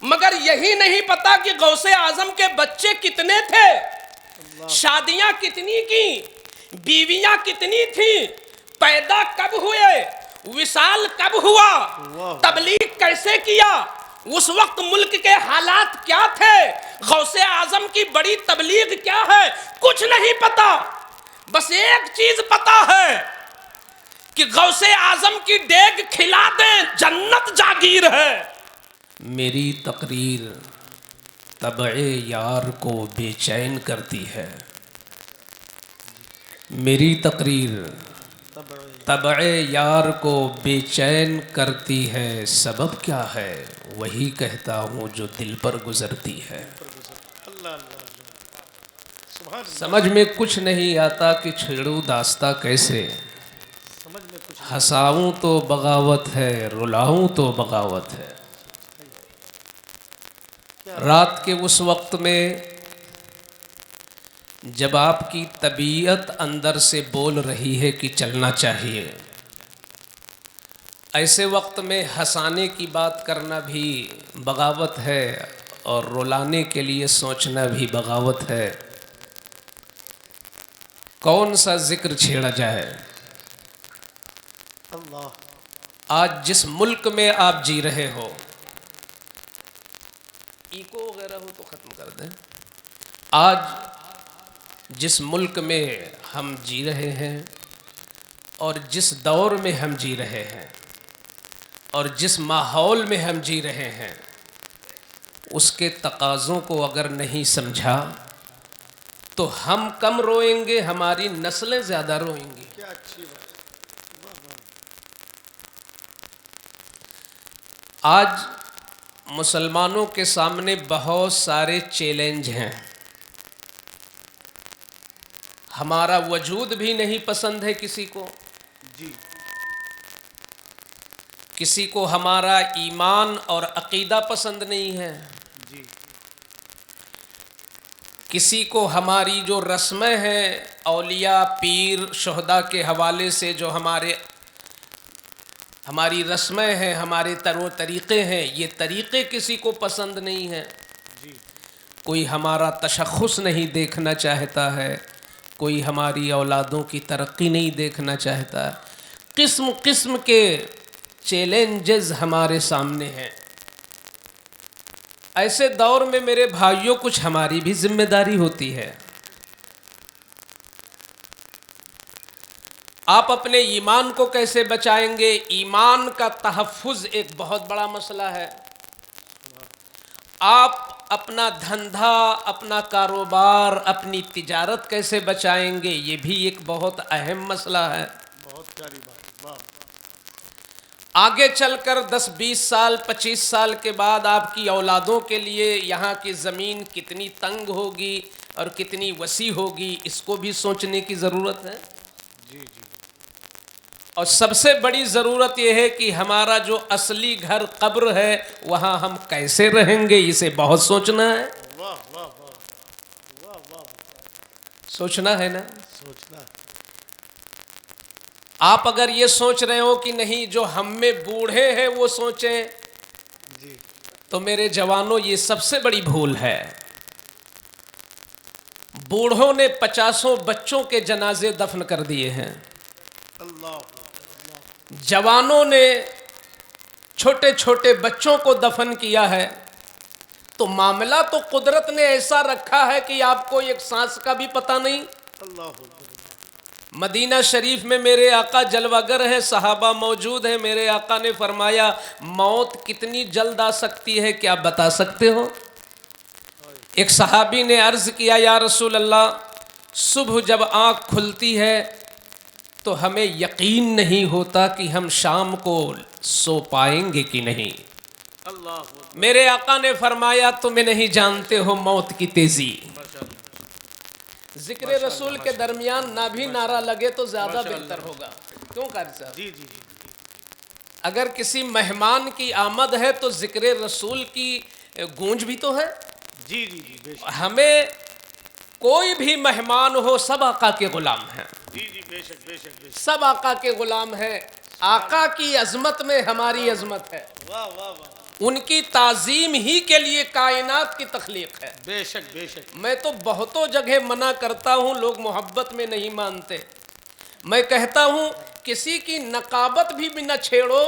مگر یہی نہیں پتا کہ غوث اعظم کے بچے کتنے تھے، شادیاں کتنی کی، بیویاں کتنی تھیں، پیدا کب ہوئے، وصال کب ہوا، تبلیغ کیسے کیا، اس وقت ملک کے حالات کیا تھے، غوث اعظم کی بڑی تبلیغ کیا ہے، کچھ نہیں پتا۔ بس ایک چیز پتا ہے کہ غوث اعظم کی دیگ کھلا دیں جنت جاگیر ہے۔ میری تقریر طبع یار کو بے چین کرتی ہے، میری تقریر طبع یار کو بے چین کرتی ہے، سبب کیا ہے وہی کہتا ہوں جو دل پر گزرتی ہے۔ سمجھ میں کچھ نہیں آتا کہ چھیڑوں داستہ کیسے، ہنساؤں تو بغاوت ہے، رلاؤں تو بغاوت ہے۔ رات کے اس وقت میں جب آپ کی طبیعت اندر سے بول رہی ہے کہ چلنا چاہیے، ایسے وقت میں ہنسانے کی بات کرنا بھی بغاوت ہے اور رلانے کے لیے سوچنا بھی بغاوت ہے۔ کون سا ذکر چھیڑا جائے؟ آج جس ملک میں آپ جی رہے ہو، ایکو وغیرہ ہو تو ختم کر دیں، آج جس ملک میں ہم جی رہے ہیں اور جس دور میں ہم جی رہے ہیں اور جس ماحول میں ہم جی رہے ہیں، اس کے تقاضوں کو اگر نہیں سمجھا تو ہم کم روئیں گے، ہماری نسلیں زیادہ روئیں گی۔ کیا اچھی بات۔ آج مسلمانوں کے سامنے بہت سارے چیلنج ہیں، ہمارا وجود بھی نہیں پسند ہے کسی کو، کسی کو ہمارا ایمان اور عقیدہ پسند نہیں ہے، کسی کو ہماری جو رسمیں ہیں اولیاء پیر شہداء کے حوالے سے جو ہماری رسمیں ہیں، ہمارے طریقے ہیں، یہ طریقے کسی کو پسند نہیں ہیں۔ کوئی ہمارا تشخص نہیں دیکھنا چاہتا ہے، کوئی ہماری اولادوں کی ترقی نہیں دیکھنا چاہتا، قسم قسم کے چیلنجز ہمارے سامنے ہیں۔ ایسے دور میں میرے بھائیوں کچھ ہماری بھی ذمہ داری ہوتی ہے۔ آپ اپنے ایمان کو کیسے بچائیں گے؟ ایمان کا تحفظ ایک بہت بڑا مسئلہ ہے۔ آپ اپنا دھندا، اپنا کاروبار، اپنی تجارت کیسے بچائیں گے؟ یہ بھی ایک بہت اہم مسئلہ ہے۔ بہت پیاری بات۔ آگے چل کر 10 20 سال 25 سال کے بعد آپ کی اولادوں کے لیے یہاں کی زمین کتنی تنگ ہوگی اور کتنی وسیع ہوگی، اس کو بھی سوچنے کی ضرورت ہے۔ اور سب سے بڑی ضرورت یہ ہے کہ ہمارا جو اصلی گھر قبر ہے وہاں ہم کیسے رہیں گے، اسے بہت سوچنا ہے۔ سوچنا ہے نا؟ سوچنا۔ آپ اگر یہ سوچ رہے ہو کہ نہیں جو ہم میں بوڑھے ہیں وہ سوچیں، تو میرے جوانوں یہ سب سے بڑی بھول ہے۔ بوڑھوں نے 50 بچوں کے جنازے دفن کر دیے ہیں، جوانوں نے چھوٹے چھوٹے بچوں کو دفن کیا ہے۔ تو معاملہ تو قدرت نے ایسا رکھا ہے کہ آپ کو ایک سانس کا بھی پتہ نہیں۔ مدینہ شریف میں میرے آقا جلوہ گر ہیں، صحابہ موجود ہیں، میرے آقا نے فرمایا موت کتنی جلد آ سکتی ہے، کیا بتا سکتے ہو؟ ایک صحابی نے عرض کیا یا رسول اللہ، صبح جب آنکھ کھلتی ہے تو ہمیں یقین نہیں ہوتا کہ ہم شام کو سو پائیں گے کہ نہیں۔ میرے آقا نے فرمایا تمہیں نہیں جانتے ہو موت کی تیزی۔ ذکر رسول کے درمیان نہ بھی نعرہ لگے تو زیادہ بہتر ہوگا، کیوں قاری صاحب؟ اگر کسی مہمان کی آمد ہے تو ذکر رسول کی گونج بھی تو ہے۔ ہمیں کوئی بھی مہمان ہو سب آقا کے غلام ہیں، سب آقا کے غلام ہیں۔ آقا کی عظمت میں ہماری عظمت ہے۔ ان کی تعظیم ہی کے لیے کائنات کی تخلیق ہے. بے شک بے شک. میں تو بہتوں جگہ منع کرتا ہوں، لوگ محبت میں نہیں مانتے. میں کہتا ہوں کسی کی نقابت بھی نہ چھیڑو،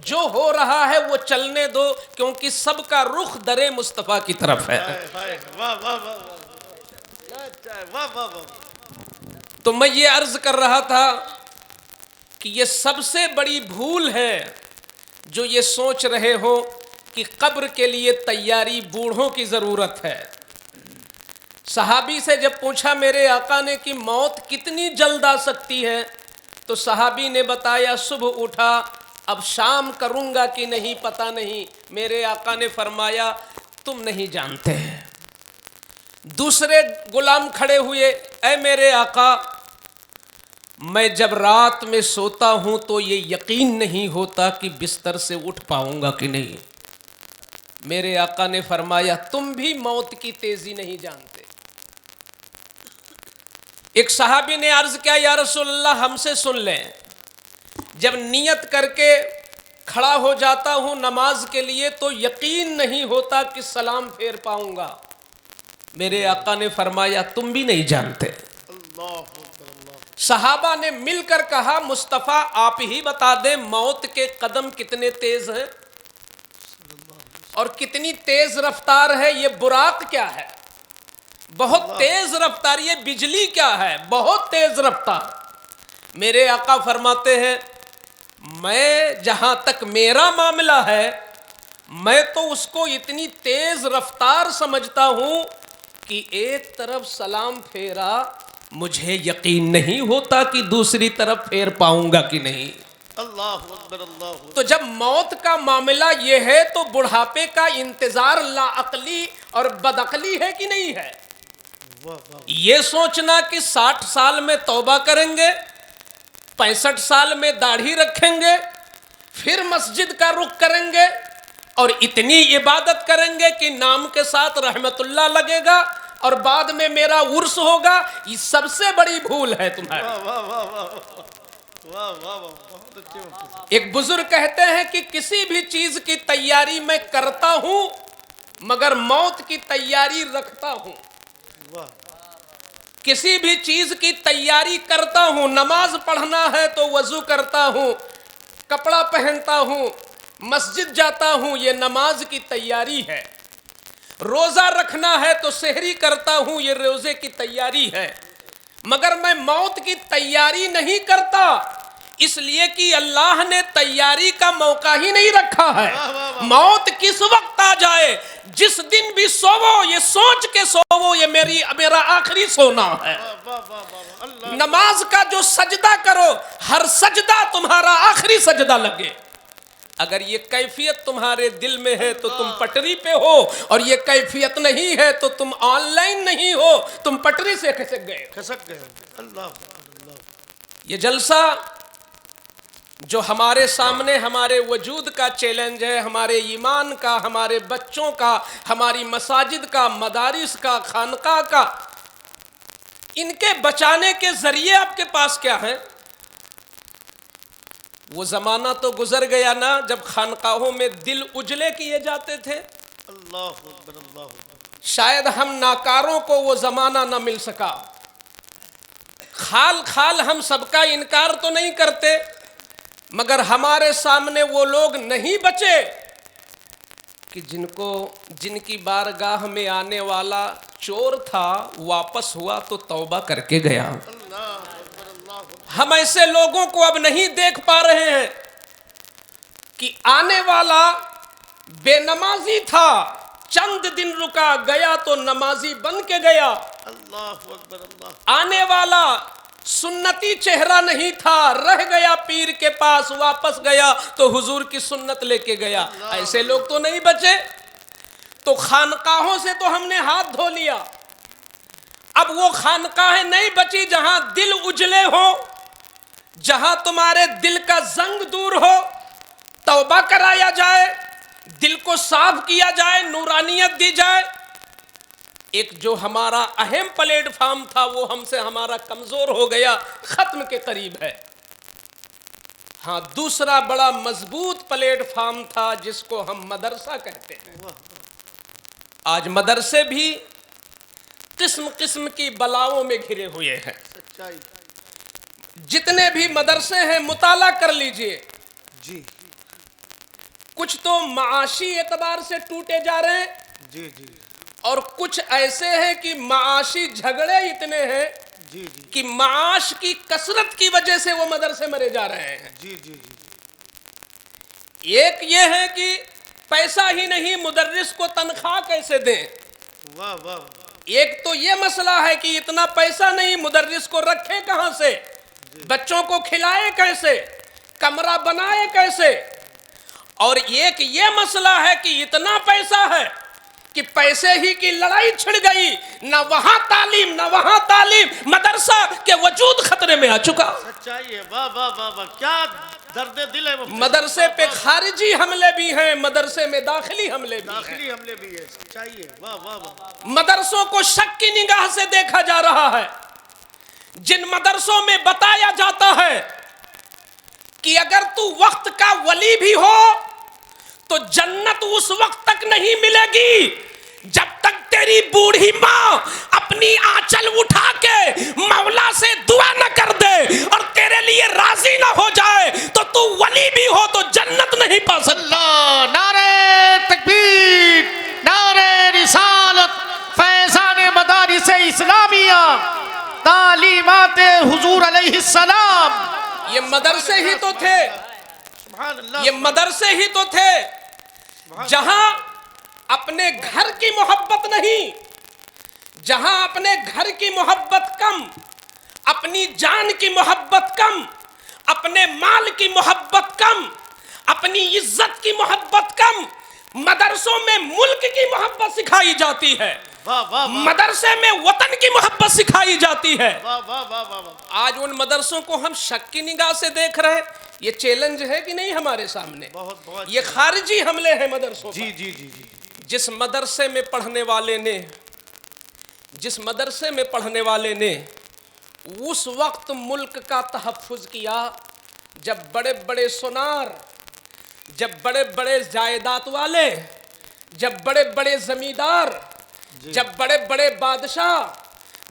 جو ہو رہا ہے وہ چلنے دو، کیونکہ سب کا رخ در مصطفیٰ کی طرف ہے. واہ واہ واہ واہ واہ. تو میں یہ عرض کر رہا تھا کہ یہ سب سے بڑی بھول ہے جو یہ سوچ رہے ہو کہ قبر کے لیے تیاری بوڑھوں کی ضرورت ہے. صحابی سے جب پوچھا میرے آقا نے کہ موت کتنی جلد آ سکتی ہے، تو صحابی نے بتایا صبح اٹھا، اب شام کروں گا کہ نہیں پتہ نہیں. میرے آقا نے فرمایا تم نہیں جانتے. دوسرے غلام کھڑے ہوئے، اے میرے آقا میں جب رات میں سوتا ہوں تو یہ یقین نہیں ہوتا کہ بستر سے اٹھ پاؤں گا کہ نہیں. میرے آقا نے فرمایا تم بھی موت کی تیزی نہیں جانتے. ایک صحابی نے عرض کیا یا رسول اللہ ہم سے سن لیں، جب نیت کر کے کھڑا ہو جاتا ہوں نماز کے لیے تو یقین نہیں ہوتا کہ سلام پھیر پاؤں گا. میرے آقا نے فرمایا تم بھی نہیں جانتے. صحابہ نے مل کر کہا مصطفیٰ آپ ہی بتا دیں موت کے قدم کتنے تیز ہیں اور کتنی تیز رفتار ہے. یہ براق کیا ہے؟ بہت تیز رفتار. یہ بجلی کیا ہے؟ بہت تیز رفتار. میرے آقا فرماتے ہیں میں جہاں تک میرا معاملہ ہے میں تو اس کو اتنی تیز رفتار سمجھتا ہوں کہ ایک طرف سلام پھیرا مجھے یقین نہیں ہوتا کہ دوسری طرف پھیر پاؤں گا کہ نہیں. اللہ اکبر اللہ. تو جب موت کا معاملہ یہ ہے تو بڑھاپے کا انتظار لا عقلی اور بدعقلی ہے کہ نہیں ہے؟ یہ سوچنا کہ 60 سال میں توبہ کریں گے، 65 سال میں داڑھی رکھیں گے، پھر مسجد کا رخ کریں گے اور اتنی عبادت کریں گے کہ نام کے ساتھ رحمت اللہ لگے گا اور بعد میں میرا عرس ہوگا، یہ سب سے بڑی بھول ہے تمہاری. ایک بزرگ کہتے ہیں کہ کسی بھی چیز کی تیاری میں کرتا ہوں مگر موت کی تیاری رکھتا ہوں. کسی بھی چیز کی تیاری کرتا ہوں، نماز پڑھنا ہے تو وضو کرتا ہوں، کپڑا پہنتا ہوں، مسجد جاتا ہوں، یہ نماز کی تیاری ہے. روزہ رکھنا ہے تو سحری کرتا ہوں، یہ روزے کی تیاری ہے. مگر میں موت کی تیاری نہیں کرتا، اس لیے کہ اللہ نے تیاری کا موقع ہی نہیں رکھا ہے. موت کس وقت آ جائے، جس دن بھی سوو یہ سوچ کے سوو یہ میرا آخری سونا ہے. نماز کا جو سجدہ کرو ہر سجدہ تمہارا آخری سجدہ لگے. اگر یہ کیفیت تمہارے دل میں ہے تو تم پٹری پہ ہو، اور یہ کیفیت نہیں ہے تو تم آن لائن نہیں ہو، تم پٹری سے کھسک گئے. یہ جلسہ جو ہمارے سامنے ہمارے وجود کا چیلنج ہے، ہمارے ایمان کا، ہمارے بچوں کا، ہماری مساجد کا، مدارس کا، خانقاہ کا، ان کے بچانے کے ذریعے آپ کے پاس کیا ہے؟ وہ زمانہ تو گزر گیا نا جب خانقاہوں میں دل اجلے کیے جاتے تھے. اللہ اکبر اللہ. شاید ہم ناکاروں کو وہ زمانہ نہ مل سکا. خال خال ہم سب کا انکار تو نہیں کرتے، مگر ہمارے سامنے وہ لوگ نہیں بچے کہ جن کی بارگاہ میں آنے والا چور تھا واپس ہوا تو توبہ کر کے گیا. ہم ایسے لوگوں کو اب نہیں دیکھ پا رہے ہیں کہ آنے والا بے نمازی تھا، چند دن رکا گیا تو نمازی بن کے گیا. اللہ اکبر اللہ. آنے والا سنتی چہرہ نہیں تھا، رہ گیا پیر کے پاس، واپس گیا تو حضور کی سنت لے کے گیا. ایسے لوگ تو نہیں بچے. تو خانقاہوں سے تو ہم نے ہاتھ دھو لیا. اب وہ خانقاہیں نہیں بچی جہاں دل اجلے ہو، جہاں تمہارے دل کا زنگ دور ہو، توبہ کرایا جائے، دل کو صاف کیا جائے، نورانیت دی جائے. ایک جو ہمارا اہم پلیٹ فارم تھا وہ ہم سے ہمارا کمزور ہو گیا، ختم کے قریب ہے. ہاں دوسرا بڑا مضبوط پلیٹ فارم تھا جس کو ہم مدرسہ کہتے ہیں. آج مدرسے بھی قسم قسم کی بلاؤں میں گھرے ہوئے ہیں. سچائی. جتنے بھی مدرسے ہیں مطالعہ کر لیجئے. جی کچھ تو معاشی اعتبار سے ٹوٹے جا رہے ہیں جی جی اور کچھ ایسے ہیں کہ معاشی جھگڑے اتنے ہیں جی جی کہ معاش کی کثرت کی وجہ سے وہ مدرسے مرے جا رہے ہیں. جی جی جی. ایک یہ ہے کہ پیسہ ہی نہیں مدرس کو تنخواہ کیسے دیں. واہ واہ. ایک تو یہ مسئلہ ہے کہ اتنا پیسہ نہیں مدرس کو رکھے کہاں سے, بچوں کو کھلائے کیسے, کمرہ بنائے کیسے. اور ایک یہ مسئلہ ہے کہ اتنا پیسہ ہے کہ پیسے ہی کی لڑائی چھڑ گئی, نہ وہاں تعلیم نہ وہاں تعلیم, مدرسہ کے وجود خطرے میں آ چکا. سچائی ہے. واہ واہ واہ واہ. کیا درد دل ہے. مدرسے پہ خارجی حملے بھی ہیں, مدرسے میں داخلی حملے بھی ہیں. داخلی حملے بھی ہے. سچائی ہے. واہ واہ واہ. مدرسوں کو شک کی نگاہ سے دیکھا جا رہا ہے. جن مدرسوں میں بتایا جاتا ہے کہ اگر تو وقت کا ولی بھی ہو تو جنت اس وقت تک نہیں ملے گی جب تک تیری بوڑھی ماں اپنی آنچل اٹھا کے مولا سے دعا نہ کر دے اور تیرے لیے راضی نہ ہو جائے تو ولی بھی ہو تو جنت نہیں پا سکتا. اللہ. نعرہ تکبیر, نعرہ رسالت, فیضان مدارس اسلامیہ, تعلیمات حضور علیہ السلام. یہ مدرسے ہی تو تھے, سبحان اللہ. یہ مدرسے ہی تو تھے جہاں اپنے گھر کی محبت نہیں, جہاں اپنے گھر کی محبت کم, اپنی جان کی محبت کم, اپنے مال کی محبت کم, اپنی عزت کی محبت کم, مدرسوں میں ملک کی محبت سکھائی جاتی ہے. واہ واہ واہ. مدرسے میں وطن کی محبت سکھائی جاتی ہے. واہ واہ واہ واہ واہ. آج ان مدرسوں کو ہم شک کی نگاہ سے دیکھ رہے ہیں. یہ چیلنج ہے کہ نہیں ہمارے سامنے؟ بہت بہت. یہ خارجی حملے ہیں مدرسوں پر. جی جی جی جی. جس مدرسے میں پڑھنے والے نے اس وقت ملک کا تحفظ کیا جب بڑے بڑے سونار, جب بڑے بڑے جائیداد والے, جب بڑے بڑے زمیندار, جب بڑے بڑے بادشاہ,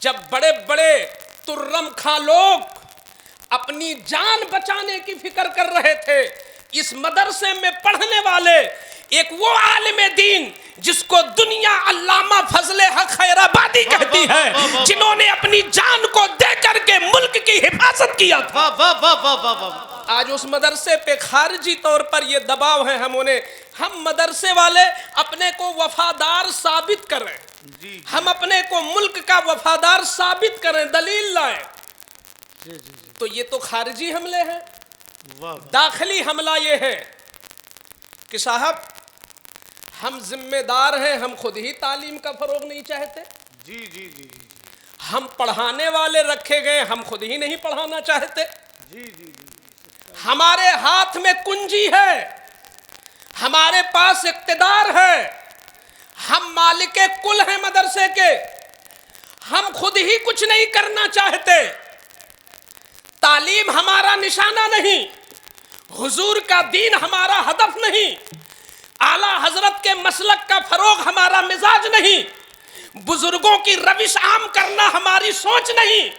جب بڑے بڑے ترم خاں لوگ اپنی جان بچانے کی فکر کر رہے تھے, اس مدرسے میں پڑھنے والے ایک وہ عالم دین جس کو دنیا علامہ فضل حق خیرآبادی کہتی ہے, جنہوں نے اپنی جان کو دے کر کے ملک کی حفاظت کیا تھا, واہ واہ واہ واہ واہ واہ. آج اس مدرسے پہ خارجی طور پر یہ دباؤ ہے. ہم مدرسے والے اپنے کو وفادار ثابت کریں, جی ہم اپنے کو ملک کا وفادار ثابت کریں, دلیل لائیں. جی جی. تو یہ تو خارجی حملے ہیں. واہ. داخلی حملہ یہ ہے کہ صاحب ہم ذمہ دار ہیں, ہم خود ہی تعلیم کا فروغ نہیں چاہتے. جی جی جی جی. ہم پڑھانے والے رکھے گئے, ہم خود ہی نہیں پڑھانا چاہتے. جی جی جی. ہمارے ہاتھ میں کنجی ہے, ہمارے پاس اقتدار ہے, ہم مالک کل ہیں مدرسے کے, ہم خود ہی کچھ نہیں کرنا چاہتے. تعلیم ہمارا نشانہ نہیں, حضور کا دین ہمارا ہدف نہیں, اعلیٰ حضرت کے مسلک کا فروغ ہمارا مزاج نہیں, بزرگوں کی روش عام کرنا ہماری سوچ نہیں.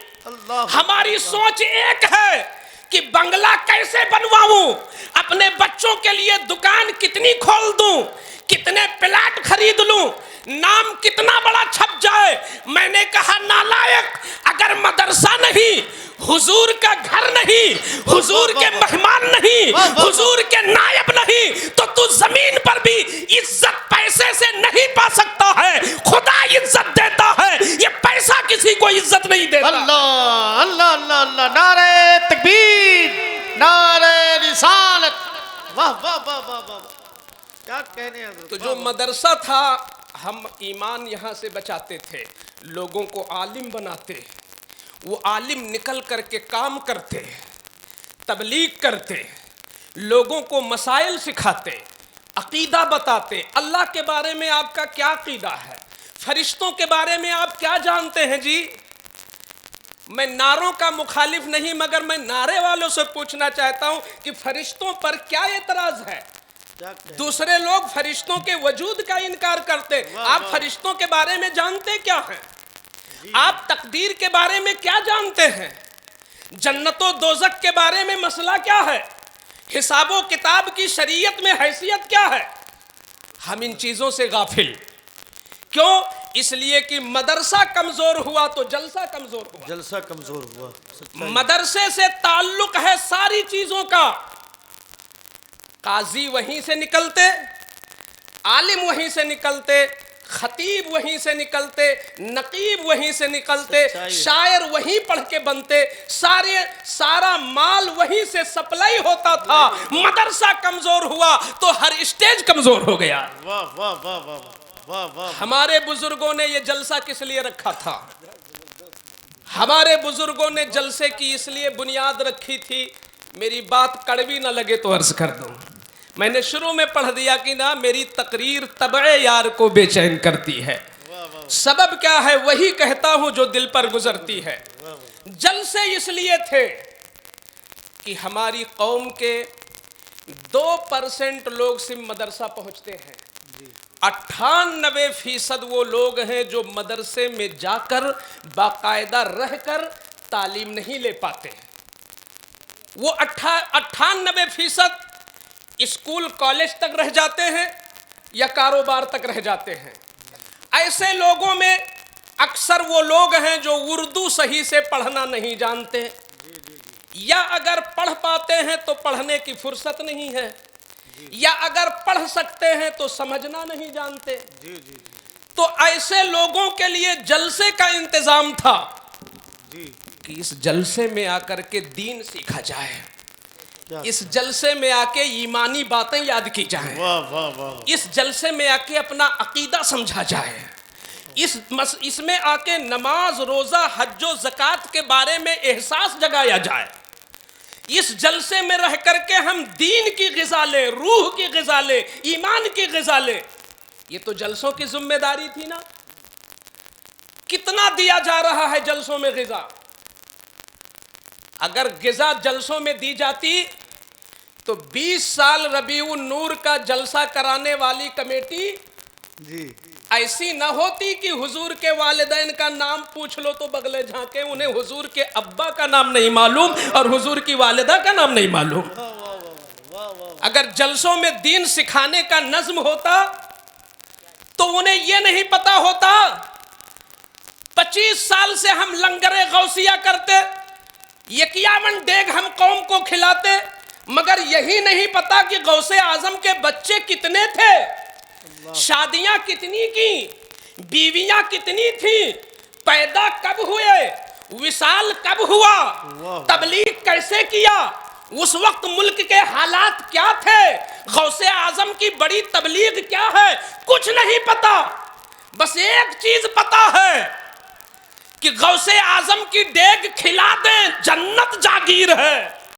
ہماری سوچ ایک ہے کہ بنگلہ کیسے بنواؤں, اپنے بچوں کے لیے دکان کتنی کھول دوں, کتنے پلاٹ خرید لوں, نام کتنا بڑا چھپ جائے. میں نے کہا نالائق, اگر مدرسہ نہیں, حضور کا گھر نہیں, حضور کے مہمان نہیں, حضور کے نائب نہیں, تو زمین پر بھی عزت پیسے سے نہیں پا سکتا ہے. خدا عزت دیتا ہے, یہ پیسہ کسی کو عزت نہیں دیتا. اللہ اللہ اللہ اللہ. نعرہ تکبیر, نعرہ رسالت. واہ واہ واہ واہ واہ. کیا کہنے ہیں. تو جو مدرسہ تھا, ہم ایمان یہاں سے بچاتے تھے, لوگوں کو عالم بناتے, وہ عالم نکل کر کے کام کرتے, تبلیغ کرتے, لوگوں کو مسائل سکھاتے, عقیدہ بتاتے. اللہ کے بارے میں آپ کا کیا عقیدہ ہے, فرشتوں کے بارے میں آپ کیا جانتے ہیں جی. میں نعروں کا مخالف نہیں، مگر میں نعرے والوں سے پوچھنا چاہتا ہوں کہ فرشتوں پر کیا اعتراض ہے؟ دوسرے لوگ فرشتوں کے وجود کا انکار کرتے، آپ فرشتوں کے بارے میں جانتے کیا ہیں؟ آپ تقدیر کے بارے میں کیا جانتے ہیں؟ جنت و دوزخ کے بارے میں مسئلہ کیا ہے؟ حساب و کتاب کی شریعت میں حیثیت کیا ہے؟ ہم ان چیزوں سے غافل کیوں؟ اس لیے کہ مدرسہ کمزور ہوا تو جلسہ کمزور ہوا، جلسہ کمزور ہوا، سچائی۔ مدرسے سے تعلق ہے ساری چیزوں کا، قاضی وہیں سے نکلتے، عالم وہیں سے نکلتے، خطیب وہیں سے نکلتے، نقیب وہیں سے نکلتے، شاعر وہیں پڑھ کے بنتے، سارا مال وہیں سے سپلائی ہوتا تھا۔ مدرسہ کمزور ہوا تو ہر اسٹیج کمزور ہو گیا۔ واہ واہ واہ واہ واہ واہ۔ ہمارے بزرگوں نے یہ جلسہ کس لیے رکھا تھا؟ ہمارے بزرگوں نے جلسے کی اس لیے بنیاد رکھی تھی، میری بات کڑوی نہ لگے تو عرض کر دوں، میں نے شروع میں پڑھ دیا کہ نہ میری تقریر طبع یار کو بے چین کرتی ہے، سبب کیا ہے وہی کہتا ہوں جو دل پر گزرتی ہے۔ جلسے اس لیے تھے کہ ہماری قوم کے 2% لوگ صرف مدرسہ پہنچتے ہیں، 98% وہ لوگ ہیں جو مدرسے میں جا کر باقاعدہ رہ کر تعلیم نہیں لے پاتے ہیں۔ وہ 98% اسکول کالج تک رہ جاتے ہیں یا کاروبار تک رہ جاتے ہیں۔ ایسے لوگوں میں اکثر وہ لوگ ہیں جو اردو صحیح سے پڑھنا نہیں جانتے، یا اگر پڑھ پاتے ہیں تو پڑھنے کی فرصت نہیں ہے، یا اگر پڑھ سکتے ہیں تو سمجھنا نہیں جانتے۔ تو ایسے لوگوں کے لیے جلسے کا انتظام تھا کہ اس جلسے میں آ کر کے دین سیکھا جائے، اس جلسے میں آ کے ایمانی باتیں یاد کی جائیں، اس جلسے میں آ کے اپنا عقیدہ سمجھا جائے، اس میں آ کے نماز روزہ حج و زکوٰۃ کے بارے میں احساس جگایا جائے۔ اس جلسے میں رہ کر کے ہم دین کی غذا لیں، روح کی غذا لیں، ایمان کی غذا لیں۔ یہ تو جلسوں کی ذمہ داری تھی نا۔ کتنا دیا جا رہا ہے جلسوں میں غذا؟ اگر غذا جلسوں میں دی جاتی تو 20 سال ربیع النور کا جلسہ کرانے والی کمیٹی ایسی نہ ہوتی کہ حضور کے والدین کا نام پوچھ لو تو بغلے جھانکے، انہیں حضور کے ابا کا نام نہیں معلوم اور حضور کی والدہ کا نام نہیں معلوم۔ اگر جلسوں میں دین سکھانے کا نظم ہوتا تو انہیں یہ نہیں پتا ہوتا 25 سال سے ہم لنگر غوثیہ کرتے، 51 دیگ ہم قوم کو کھلاتے، مگر یہی نہیں پتا کہ غوث اعظم کے بچے کتنے تھے، شادیاں کتنی کی، بیویاں کتنی تھیں، پیدا کب ہوئے، وصال کب ہوا، تبلیغ کیسے کیا، اس وقت ملک کے حالات کیا تھے، غوث اعظم کی بڑی تبلیغ کیا ہے، کچھ نہیں پتا۔ بس ایک چیز پتا ہے کہ غوث اعظم کی دیگ کھلا دیں جنت جاگیر ہے۔